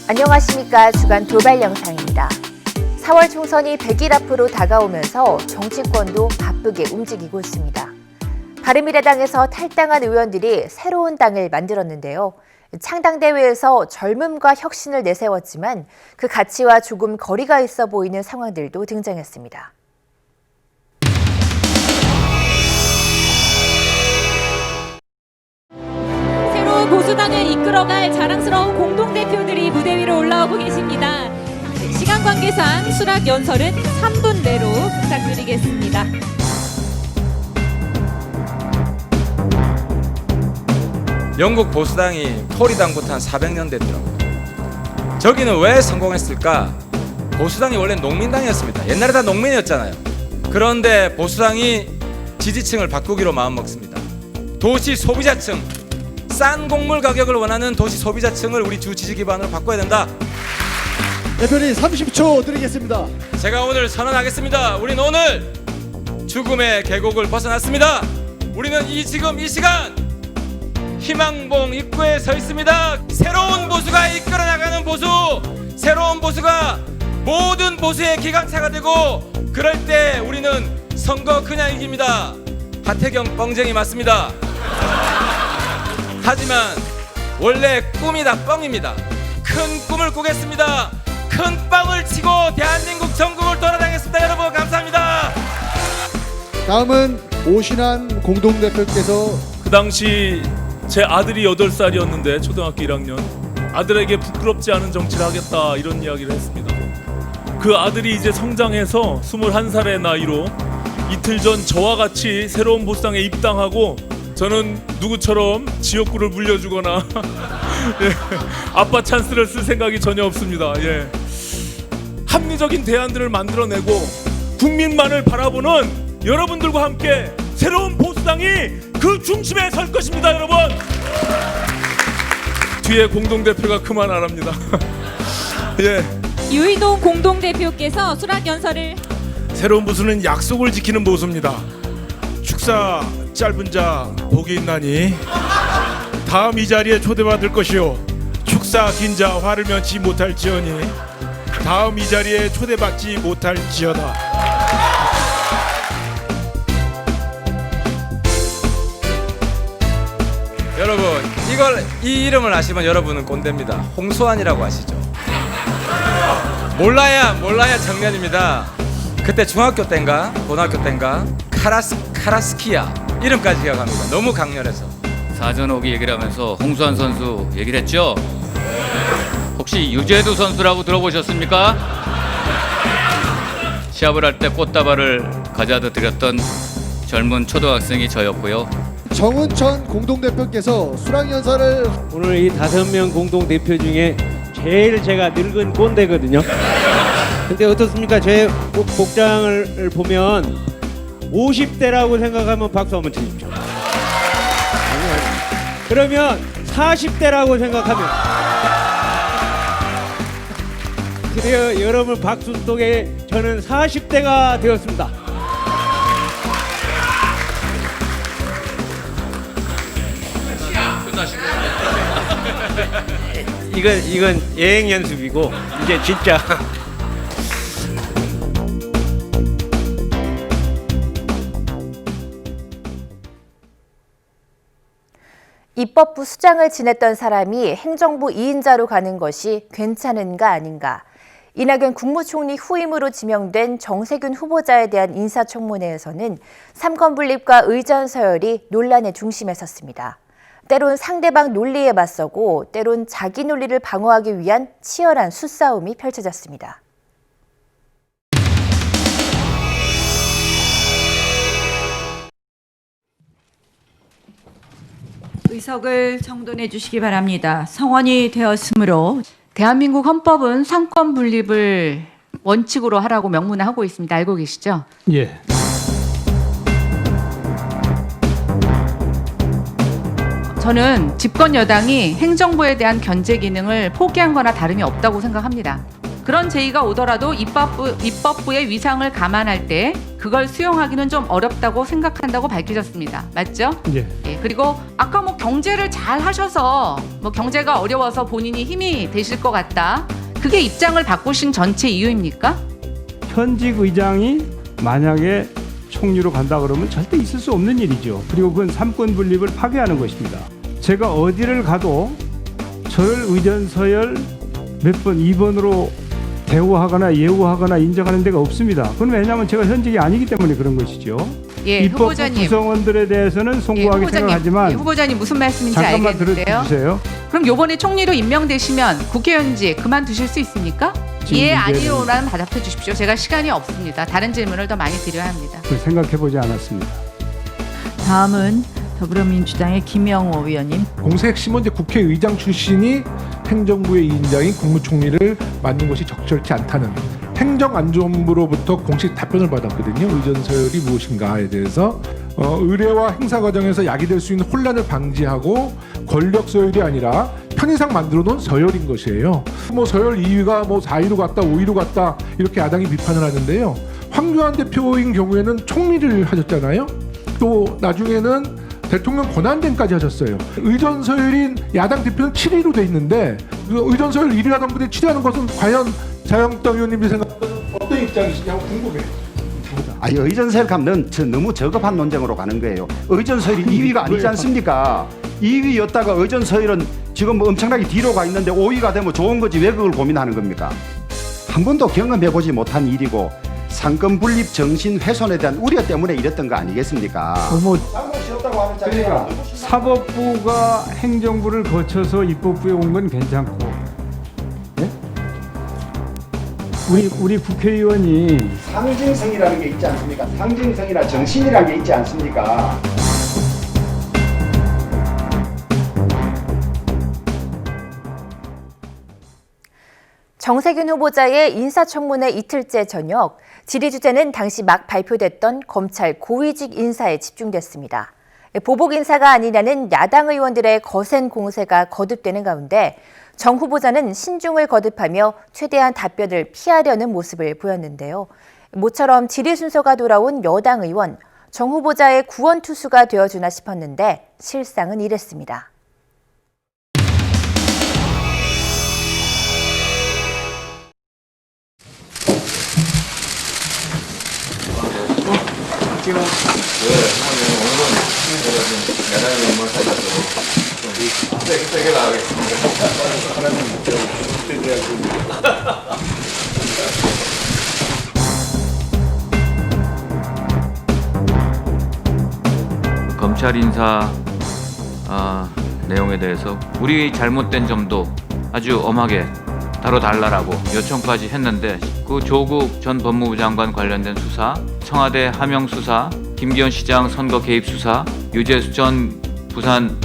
안녕하십니까. 주간 돌발 영상입니다. 4월 총선이 100일 앞으로 다가오면서 정치권도 바쁘게 움직이고 있습니다. 바른미래당에서 탈당한 의원들이 새로운 당을 만들었는데요. 창당대회에서 젊음과 혁신을 내세웠지만 그 가치와 조금 거리가 있어 보이는 상황들도 등장했습니다. 새로운 보수당을 이끌어갈 자랑스러운 공동대표들이 무대 위로 올라오고 계십니다. 시간 관계상 수락 연설은 3분 내로 부탁드리겠습니다. 영국 보수당이 토리당부터 한 400년 됐더라고요. 저기는 왜 성공했을까? 보수당이 원래 농민당이었습니다. 옛날에 다 농민이었잖아요. 그런데 보수당이 지지층을 바꾸기로 마음먹습니다. 도시 소비자층, 싼 곡물 가격을 원하는 도시 소비자층을 우리 주 지지 기반으로 바꿔야 된다. 대표님 30초 드리겠습니다. 제가 오늘 선언하겠습니다. 우리는 오늘 죽음의 계곡을 벗어났습니다. 우리는 지금 이 시간 희망봉 입구에 서 있습니다. 새로운 보수가 이끌어 나가는 보수, 새로운 보수가 모든 보수의 기관차가 되고, 그럴 때 우리는 선거 그냥 이깁니다. 하태경 뻥쟁이 맞습니다. 하지만 원래 꿈이 다 뻥입니다. 큰 꿈을 꾸겠습니다. 큰 빵을 치고 대한민국 전국을 돌아다니겠습니다. 여러분 감사합니다. 다음은 오신환 공동대표께서 그 당시 제 아들이 8살이었는데 초등학교 1학년 아들에게 부끄럽지 않은 정치를 하겠다 이런 이야기를 했습니다. 그 아들이 이제 성장해서 21살의 나이로 이틀 전 저와 같이 새로운 보수당에 입당하고, 저는 누구처럼 지역구를 물려주거나 예, 아빠 찬스를 쓸 생각이 전혀 없습니다. 예. 합리적인 대안들을 만들어내고 국민만을 바라보는 여러분들과 함께 새로운 보수당이 그 중심에 설 것입니다. 여러분, 뒤에 공동대표가 그만하랍니다. 예. 유이동 공동대표께서 수락 연설을. 새로운 보수는 약속을 지키는 보수입니다. 축사 짧은 자 복이 있나니 다음 이 자리에 초대받을 것이요, 축사 긴 자 화를 면치 못할지어니 다음 이 자리에 초대받지 못할지어다. 여러분, 이 이름을 아시면 여러분은 꼰대입니다. 홍수환이라고 아시죠? 몰라야 청년입니다. 그때 중학교 때인가 고등학교 때인가 카라스키야 이름까지 기억합니다. 너무 강렬해서. 사전 오기 얘기를 하면서 홍수환 선수 얘기를 했죠? 혹시 유재두 선수라고 들어보셨습니까? 시합을 할 때 꽃다발을 가져다 드렸던 젊은 초등학생이 저였고요. 정은천 공동대표께서 수락연설을 오늘 이 5명 공동대표 중에 제일 제가 늙은 꼰대거든요. 근데 어떻습니까? 제 복장을 보면 50대라고 생각하면 박수 한번 쳐주십시오. 그러면 40대라고 생각하면, 그래요, 여러분 박수 속에 저는 40대가 되었습니다. 이건 예행 연습이고 이제 진짜. 입법부 수장을 지냈던 사람이 행정부 2인자로 가는 것이 괜찮은가 아닌가. 이낙연 국무총리 후임으로 지명된 정세균 후보자에 대한 인사청문회에서는 삼권 분립과 의전 서열이 논란의 중심에 섰습니다. 때론 상대방 논리에 맞서고 때론 자기 논리를 방어하기 위한 치열한 수싸움이 펼쳐졌습니다. 의석을 정돈해 주시기 바랍니다. 성원이 되었으므로 대한민국 헌법은 상권 분립을 원칙으로 하라고 명문을 하고 있습니다. 알고 계시죠? 예. 저는 집권 여당이 행정부에 대한 견제 기능을 포기한 거나 다름이 없다고 생각합니다. 그런 제의가 오더라도 입법부의 위상을 감안할 때 그걸 수용하기는 좀 어렵다고 생각한다고 밝히셨습니다. 맞죠? 예. 예, 그리고 아까 뭐 경제를 잘 하셔서 뭐 경제가 어려워서 본인이 힘이 되실 것 같다. 그게 입장을 바꾸신 전체 이유입니까? 현직 의장이 만약에 총리로 간다 그러면 절대 있을 수 없는 일이죠. 그리고 그건 삼권 분립을 파괴하는 것입니다. 제가 어디를 가도 저를 의전 서열 몇 번 2번으로 대우하거나 예우하거나 인정하는 데가 없습니다. 그건 왜냐하면 제가 현직이 아니기 때문에 그런 것이죠. 예, 입법부 후보자님. 구성원들에 대해서는 송구하게 생각하지만 예, 후보자님 무슨 말씀인지 잠깐만 알겠는데요. 들어주세요. 그럼 요번에 총리로 임명되시면 국회의원직 그만두실 수 있습니까? 예, 아니요라는 답해 주십시오. 제가 시간이 없습니다. 다른 질문을 더 많이 드려야 합니다. 생각해보지 않았습니다. 다음은 더불어민주당의 김영호 의원님. 공세 핵심은 이제 국회의장 출신이 행정부의 2인자인 국무총리를 맡는 것이 적절치 않다는 행정안전부로부터 공식 답변을 받았거든요. 의전 서열이 무엇인가에 대해서 의뢰와 행사 과정에서 야기될 수 있는 혼란을 방지하고 권력 서열이 아니라 편의상 만들어 놓은 서열인 것이에요. 뭐 서열 2위가 뭐 4위로 갔다 5위로 갔다 이렇게 야당이 비판을 하는데요. 황교안 대표인 경우에는 총리를 하셨잖아요. 또 나중에는 대통령 권한대행까지 하셨어요. 의전 서열인 야당 대표는 7위로 돼 있는데 그 의전 서열 1위 하던 분이 7위 하는 것은 과연 자유한국당 의원님이 생각하는 어떤 입장이시냐고 궁금해요. 아니 의전 서열 가면 너무 저급한 논쟁으로 가는 거예요. 의전 서열이 2위가 아니지 않습니까? 2위였다가 의전 서열은 지금 뭐 엄청나게 뒤로 가 있는데 5위가 되면 좋은 거지 왜 그걸 고민하는 겁니까? 한 번도 경험해보지 못한 일이고 상권 분립 정신 훼손에 대한 우려 때문에 이랬던 거 아니겠습니까? 그러니까 사법부가 행정부를 거쳐서 입법부에 온 건 괜찮고, 예? 우리 국회의원이 상징성이라는 게 있지 않습니까? 상징성이나 정신이라는 게 있지 않습니까? 정세균 후보자의 인사청문회 이틀째 저녁, 질의 주제는 당시 막 발표됐던 검찰 고위직 인사에 집중됐습니다. 보복 인사가 아니냐는 야당 의원들의 거센 공세가 거듭되는 가운데 정 후보자는 신중을 거듭하며 최대한 답변을 피하려는 모습을 보였는데요. 모처럼 질의 순서가 돌아온 여당 의원, 정 후보자의 구원투수가 되어주나 싶었는데 실상은 이랬습니다. 검찰 인사 내용에 대해서 우리 잘못된 점도 아주 엄하게 다뤄달라고 요청까지 했는데 그 조국 전 법무부 장관 관련된 수사, 청와대 하명 수사, 김기현 시장 선거 개입 수사, 유재수 전 부산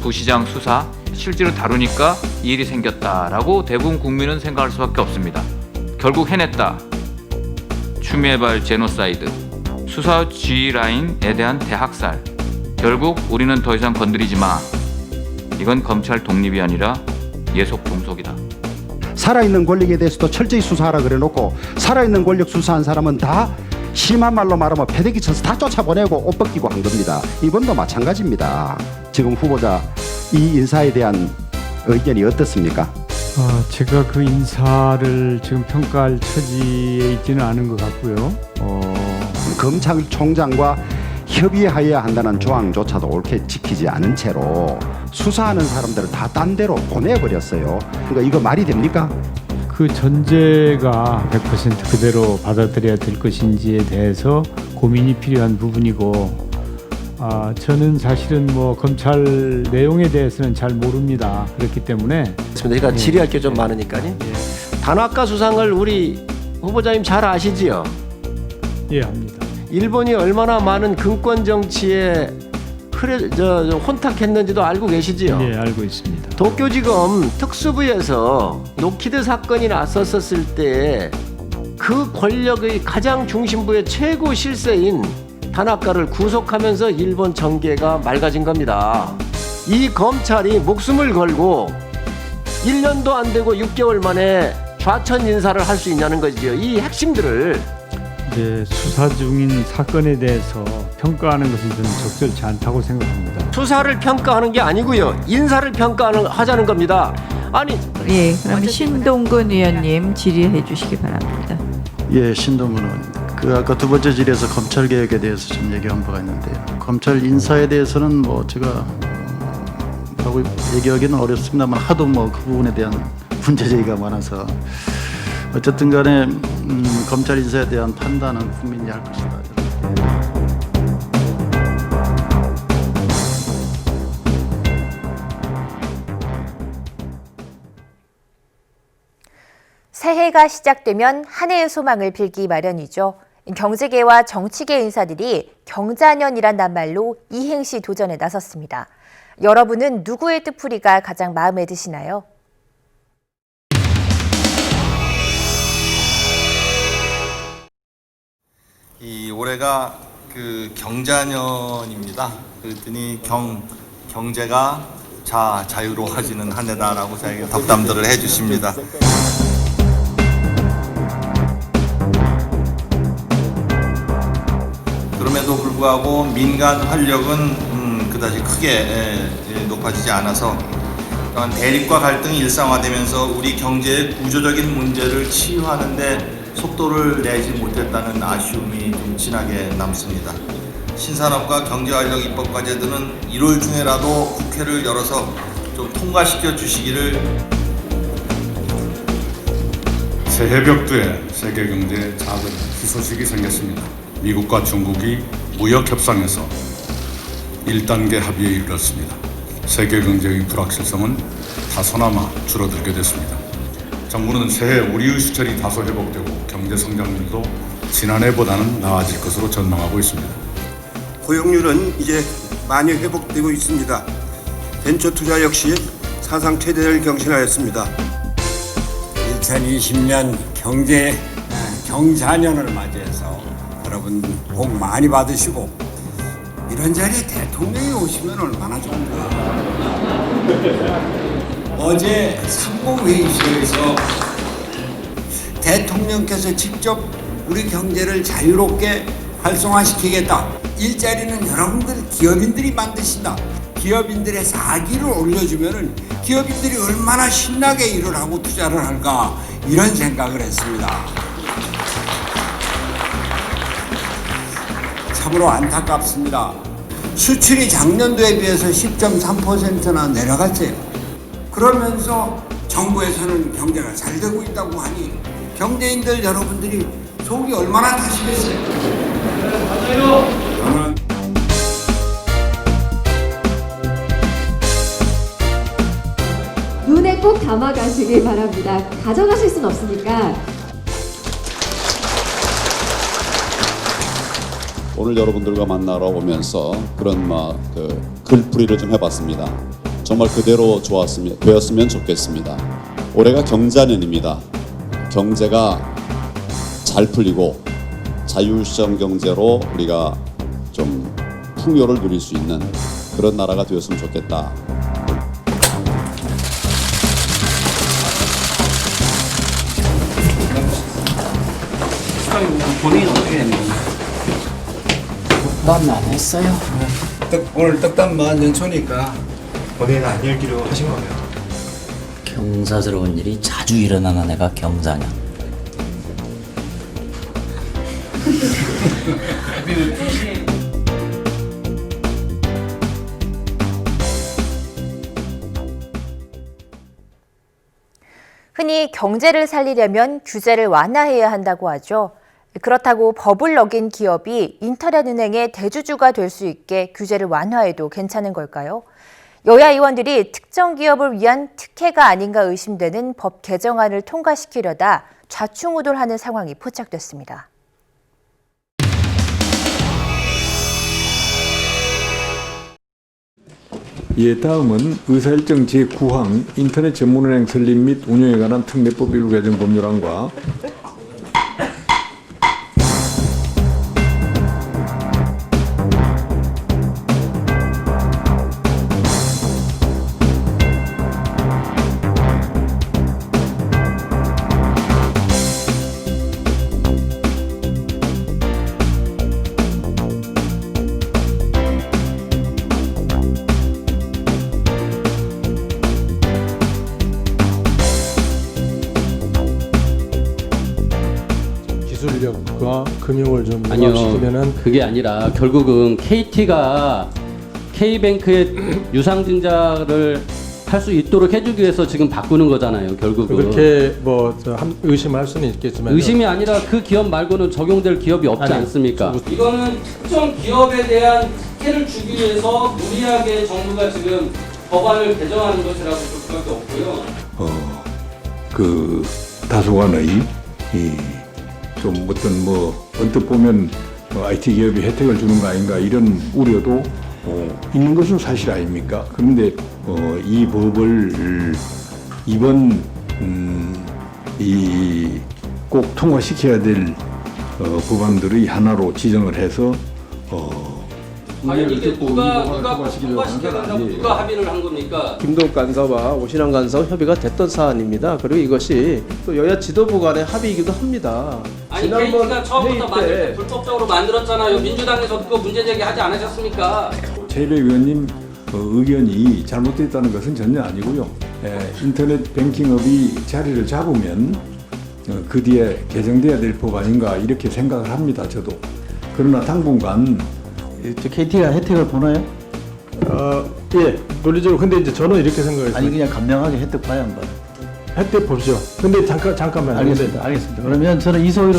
부시장 수사 실제로 다루니까 이 일이 생겼다라고 대부분 국민은 생각할 수밖에 없습니다. 결국 해냈다. 추미애발 제노사이드, 수사 G 라인에 대한 대학살. 결국 우리는 더 이상 건드리지 마. 이건 검찰 독립이 아니라 예속 종속이다. 살아있는 권력에 대해서도 철저히 수사하라 그래놓고 살아있는 권력 수사한 사람은 다 심한 말로 말하면 패대기 쳐서 다 쫓아보내고 옷 벗기고 한 겁니다. 이번도 마찬가지입니다. 지금 후보자 이 인사에 대한 의견이 어떻습니까? 제가 그 인사를 지금 평가할 처지에 있지는 않은 것 같고요. 검찰총장과 협의하여야 한다는 조항조차도 옳게 지키지 않은 채로 수사하는 사람들을 다 딴 데로 보내버렸어요. 그러니까 이거 말이 됩니까? 그 전제가 100% 그대로 받아들여야 될 것인지에 대해서 고민이 필요한 부분이고, 저는 사실은 뭐 검찰 내용에 대해서는 잘 모릅니다. 그렇기 때문에 그러니까 질의할 게 좀 많으니까요. 단학가 수상을 우리 후보자님 잘 아시지요? 예, 합니다. 일본이 얼마나 많은 근권 정치에 혼탁했는지도 알고 계시지요? 예, 알고 있습니다. 도쿄지검 특수부에서 노키드 사건이 났었을 때 그 권력의 가장 중심부의 최고 실세인 단학가를 구속하면서 일본 정계가 맑아진 겁니다. 이 검찰이 목숨을 걸고 1년도 안 되고 6개월 만에 좌천 인사를 할 수 있냐는 거죠. 이 핵심들을 이제 수사 중인 사건에 대해서 평가하는 것은 저는 적절치 않다고 생각합니다. 수사를 평가하는 게 아니고요. 인사를 하자는 겁니다. 아니, 예, 그럼 신동근 의원님 질의해 주시기 바랍니다. 예, 신동근 의원님. 아까 두 번째 질의에서 검찰 개혁에 대해서 좀 얘기한 바가 있는데요. 검찰 인사에 대해서는 뭐 제가 라고 얘기하기는 어렵습니다만 하도 뭐 그 부분에 대한 문제 제기가 많아서 어쨌든 간에 검찰 인사에 대한 판단은 국민이 할 것이다. 새해가 시작되면 한 해의 소망을 빌기 마련이죠. 경제계와 정치계 인사들이 경자년이란 낱말로 이행시 도전에 나섰습니다. 여러분은 누구의 뜻풀이가 가장 마음에 드시나요? 이 올해가 그 경자년입니다. 그랬더니 경제가 자유로워지는 한 해다라고 저에게 덕담들을 해주십니다. 그럼에도 불구하고 민간 활력은 그다지 크게 높아지지 않아서 또한 대립과 갈등이 일상화되면서 우리 경제의 구조적인 문제를 치유하는 데 속도를 내지 못했다는 아쉬움이 좀 진하게 남습니다. 신산업과 경제활력 입법 과제들은 1월 중에라도 국회를 열어서 좀 통과시켜 주시기를. 새해 벽두에 세계 경제에 작은 희소식이 생겼습니다. 미국과 중국이 무역 협상에서 1단계 합의에 이르렀습니다. 세계 경제의 불확실성은 다소나마 줄어들게 됐습니다. 정부는 새해 우리의 수철이 다소 회복되고 경제 성장률도 지난해보다는 나아질 것으로 전망하고 있습니다. 고용률은 이제 많이 회복되고 있습니다. 벤처 투자 역시 사상 최대를 경신하였습니다. 2020년 경자년을 맞이해서 여러분 복 많이 받으시고 이런 자리에 대통령이 오시면 얼마나 좋은가. 어제 상공회의실에서 대통령께서 직접 우리 경제를 자유롭게 활성화시키겠다. 일자리는 여러분들 기업인들이 만드신다. 기업인들의 사기를 올려주면은 기업인들이 얼마나 신나게 일을 하고 투자를 할까 이런 생각을 했습니다. 참으로 안타깝습니다. 수출이 작년도에 비해서 10.3%나 내려갔어요. 그러면서 정부에서는 경제가 잘 되고 있다고 하니 경제인들 여러분들이 속이 얼마나 타시겠어요? 저는 눈에 꼭 담아가시길 바랍니다. 가져가실 순 없으니까. 오늘 여러분들과 만나러 오면서 그런 글풀이를 좀 해봤습니다. 정말 그대로 되었으면 좋겠습니다. 올해가 경자년입니다. 경제가 잘 풀리고 자유시장 경제로 우리가 좀 풍요를 누릴 수 있는 그런 나라가 되었으면 좋겠다. 본인은 어떻게 했는지? 떡담 안 했어요. 오늘 떡담만 연초니까 본인은 안 열기로 하신 거예요. 경사스러운 일이 자주 일어나는 애가 경자년. 흔히 경제를 살리려면 규제를 완화해야 한다고 하죠. 그렇다고 법을 어긴 기업이 인터넷은행의 대주주가 될 수 있게 규제를 완화해도 괜찮은 걸까요? 여야 의원들이 특정 기업을 위한 특혜가 아닌가 의심되는 법 개정안을 통과시키려다 좌충우돌하는 상황이 포착됐습니다. 예, 다음은 의사일정 제9항 인터넷 전문은행 설립 및 운영에 관한 특례법 일부 개정 법률안과 기술력과 금융을 좀 아니요, 융합시키면은 그게 아니라 결국은 KT가 K뱅크의 유상증자를 할 수 있도록 해주기 위해서 지금 바꾸는 거잖아요. 결국은 그렇게 의심할 수는 있겠지만 의심이 아니라 그 기업 말고는 적용될 기업이 없지 않습니까? 이거는 특정 기업에 대한 특혜를 주기 위해서 무리하게 정부가 지금 법안을 개정하는 것이라고 볼 수밖에 없고요. 그 다소간의 좀 어떤 언뜻 보면 IT 기업이 혜택을 주는 거 아닌가 이런 우려도 있는 것은 사실 아닙니까? 그런데 이 법을 이번 꼭 통과시켜야 될 법안들의 하나로 지정을 해서 과연 이게 누가 통과시켜야 된다고 누가 합의를 한 겁니까? 김동욱 간사와 오신환 간사와 협의가 됐던 사안입니다. 그리고 이것이 또 여야 지도부 간의 합의이기도 합니다. 아니 KT가 처음부터 만들 때 불법적으로 만들었잖아요. 민주당에서 그거 문제 제기하지 않으셨습니까? 최일배 의원님 의견이 잘못됐다는 것은 전혀 아니고요. 인터넷 뱅킹업이 자리를 잡으면 그 뒤에 개정돼야 될 법 아닌가 이렇게 생각을 합니다. 저도. 그러나 당분간 KT가 혜택을 보나요? 예, 논리적으로. 근데 이제 저는 이렇게 생각했어요. 아니 그냥 간명하게 혜택 봐야 안 봐요? 혜택 보죠. 근데 잠깐만요. 알겠습니다. 그러면 저는 이소희로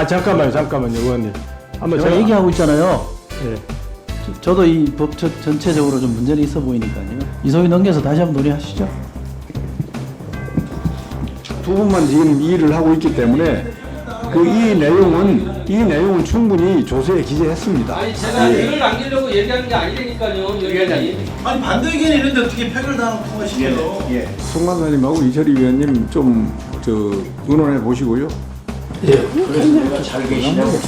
잠깐만요, 의원님. 제가 얘기하고 있잖아요. 예. 저도 이 법 전체적으로 좀 문제는 있어 보이니까요. 이소희 넘겨서 다시 한번 논의하시죠. 두 분만 지금 이 일을 하고 있기 때문에 이 내용은 충분히 조서에 기재했습니다. 아니 제가 일을 남기려고 얘기하는 게 아니니까요. 아니 반대 의견이 있는데 어떻게 팩을 다 통과시켜요? 송 간사님하고 이철희 위원님 좀 의논해 보시고요. 그래서 잘 계시냐고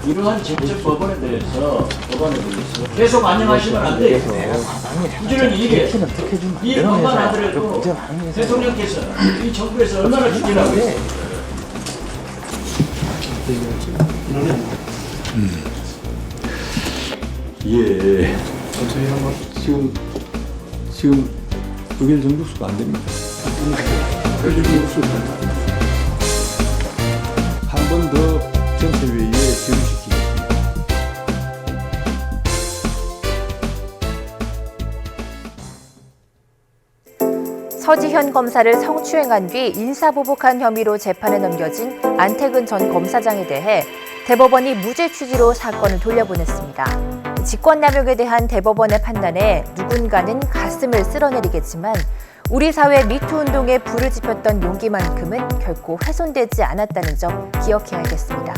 이러한 정책 법안에 대해서 계속 안녕하시면 안 돼요. 이제는 이게 이 법안 하더라도 대통령께서 이 정부에서 얼마나 지키라고 했어요. 예. 지금 의견 정족수가 안 됩니다. 한 번 더 전체회의에 질의시키겠습니다. 서지현 검사를 성추행한 뒤 인사보복한 혐의로 재판에 넘겨진 안태근 전 검사장에 대해 대법원이 무죄 취지로 사건을 돌려보냈습니다. 직권남용에 대한 대법원의 판단에 누군가는 가슴을 쓸어내리겠지만 우리 사회 미투 운동에 불을 지폈던 용기만큼은 결코 훼손되지 않았다는 점 기억해야겠습니다.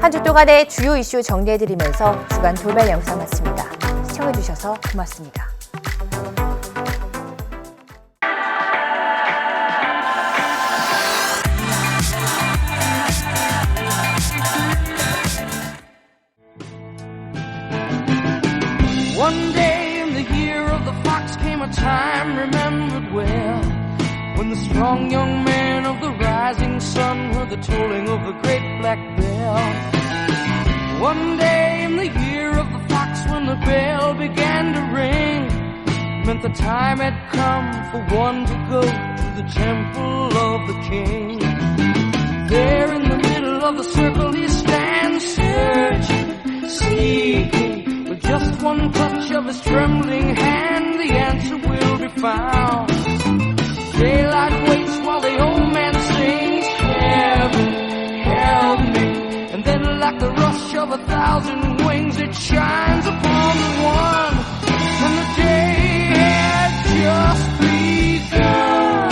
한 주 동안의 주요 이슈 정리해드리면서 주간 돌발 영상 마칩니다. 시청해주셔서 고맙습니다. One day in the year of the fox came a time remembered well, when the strong young man of the rising sun heard the tolling of the great black bell. One day in the year of the fox, when the bell began to ring, meant the time had come for one to go to the temple of the king. There in the middle of the circle he stands, searching, seeking. With just one touch of his trembling hand, the answer will be found. Daylight waits while the old man sings, heaven, help me. And then like the rush of 1,000 wings, it shines upon the one. And the day had just begun.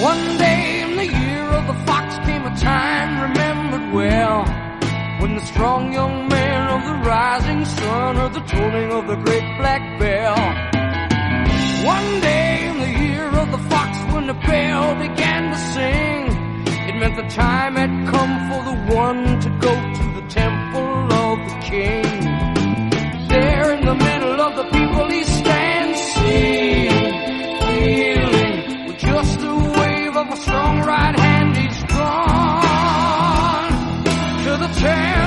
One day in the year of the fox came a time remembered well, when the strong young man of the rising sun heard the tolling of the great black bell. One day in the year of the fox, when the bell began to sing, it meant the time had come for the one to go to the temple of the king. There in the middle of the people he stands, of a strong right hand he's drawn to the chair